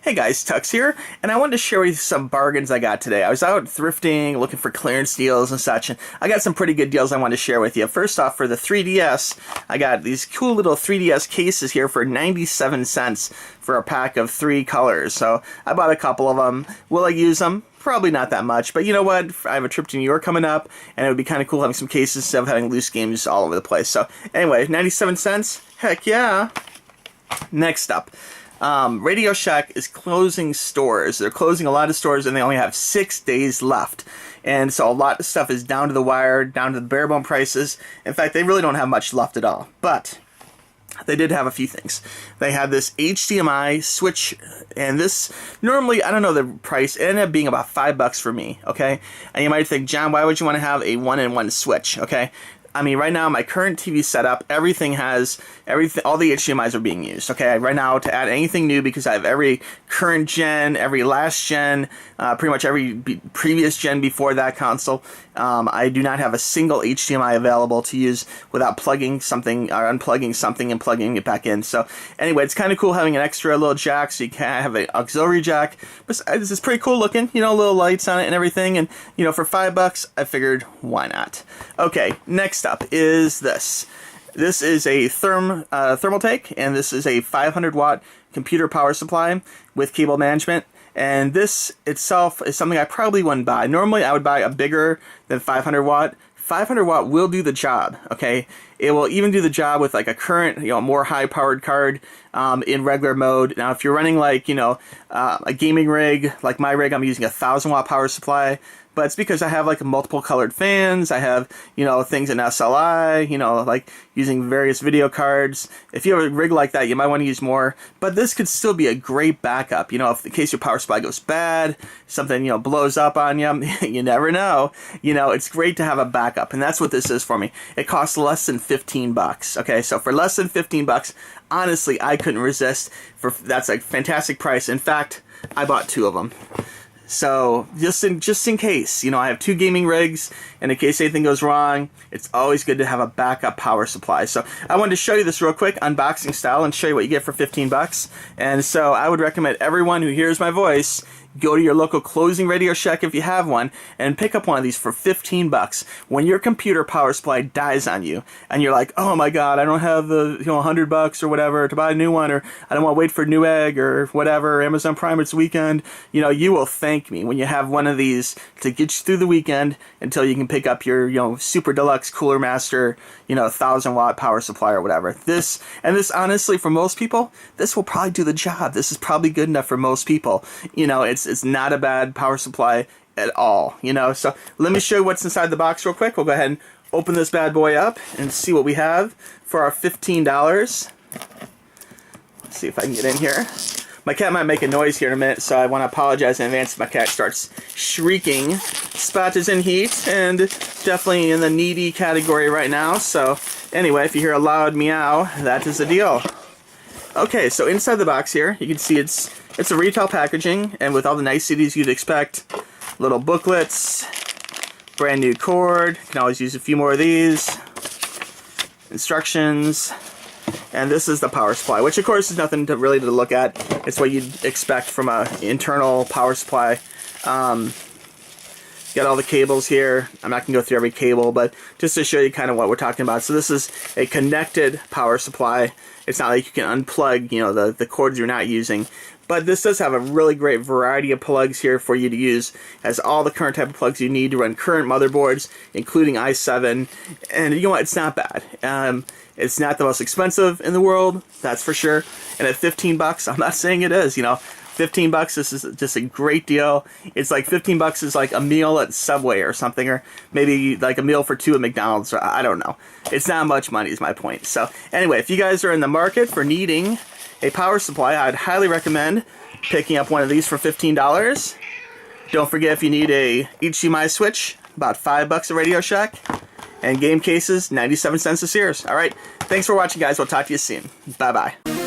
Hey guys, TUXX here, and I wanted to share with you some bargains I got today. I was out thrifting, looking for clearance deals and such, and I got some pretty good deals I wanted to share with you. First off, for the 3DS, I got these cool little 3DS cases here for 97 cents for a pack of 3 colors. So I bought a couple of them. Will I use them? Probably not that much, but you know what? I have a trip to New York coming up, and it would be kind of cool having some cases instead of having loose games all over the place. So anyway, 97 cents? Heck yeah! Next up. Radio Shack is closing stores. They're closing a lot of stores and they only have 6 days left. And so a lot of stuff is down to the wire, down to the bare bone prices. In fact, they really don't have much left at all. But they did have a few things. They had this Hdmi Switch, and this, normally, I don't know the price, it ended up being about $5 for me, okay? And you might think, John, why would you want to have a one-in-one switch, okay? I mean, right now, my current TV setup, all the HDMIs are being used, okay? Right now, to add anything new, because I have every current gen, every last gen, pretty much every previous gen before that console, I do not have a single HDMI available to use without plugging something, or unplugging something and plugging it back in. So, anyway, it's kind of cool having an extra little jack, so you can have an auxiliary jack. But this is pretty cool looking, you know, little lights on it and everything, and, you know, for $5, I figured, why not? Okay, next up is this. This is a Thermaltake, and this is a 500-watt computer power supply with cable management. And this itself is something I probably wouldn't buy. Normally, I would buy a bigger than 500-watt. 500-watt will do the job, okay? It will even do the job with like a current, you know, more high-powered card in regular mode. Now, if you're running like, you know, a gaming rig, like my rig, I'm using a 1,000-watt power supply. But it's because I have like multiple colored fans. I have, you know, things in SLI, you know, like using various video cards. If you have a rig like that, you might want to use more. But this could still be a great backup. You know, if in case your power supply goes bad, something, you know, blows up on you, you never know. You know, it's great to have a backup. And that's what this is for me. It costs less than 15 bucks. Okay, so for less than 15 bucks, honestly, I couldn't resist. That's a fantastic price. In fact, I bought 2 of them. So, just in case, you know, I have 2 gaming rigs, and in case anything goes wrong, it's always good to have a backup power supply. So, I wanted to show you this real quick, unboxing style, and show you what you get for 15 bucks. And so, I would recommend everyone who hears my voice, go to your local closing Radio Shack if you have one, and pick up one of these for 15 bucks. When your computer power supply dies on you, and you're like, oh my god, I don't have the, you know, 100 bucks or whatever to buy a new one, or I don't want to wait for Newegg or whatever, Amazon Prime, it's weekend, you know, you will thank me when you have one of these to get you through the weekend until you can pick up your, you know, super deluxe Cooler Master, you know, 1,000-watt power supply or whatever. This honestly, for most people, this will probably do the job. This is probably good enough for most people. You know, it's not a bad power supply at all, you know. So let me show you what's inside the box real quick. We'll go ahead and open this bad boy up and see what we have for our $15. Let's see if I can get in here. My cat might make a noise here in a minute, so I want to apologize in advance if my cat starts shrieking. Spot is in heat, and definitely in the needy category right now. So anyway, if you hear a loud meow, that is the deal. Okay, so inside the box here, you can see it's a retail packaging, and with all the niceties you'd expect. Little booklets, brand new cord, you can always use a few more of these, instructions, and this is the power supply, which of course is nothing to really to look at. It's what you'd expect from an internal power supply. Got all the cables here. I'm not going to go through every cable, but just to show you kind of what we're talking about. So this is a connected power supply. It's not like you can unplug, you know, the cords you're not using. But this does have a really great variety of plugs here for you to use. It has all the current type of plugs you need to run current motherboards, including i7. And you know what? It's not bad. It's not the most expensive in the world, that's for sure. And at 15 bucks, I'm not saying it is, you know. 15 bucks, this is just a great deal. It's like 15 bucks is like a meal at Subway or something, or maybe like a meal for 2 at McDonald's, or I don't know. It's not much money is my point. So anyway, if you guys are in the market for needing a power supply, I'd highly recommend picking up one of these for $15. Don't forget, if you need a HDMI switch, about $5 at Radio Shack, and game cases, 97 cents at Sears. Alright, thanks for watching guys, we'll talk to you soon. Bye bye.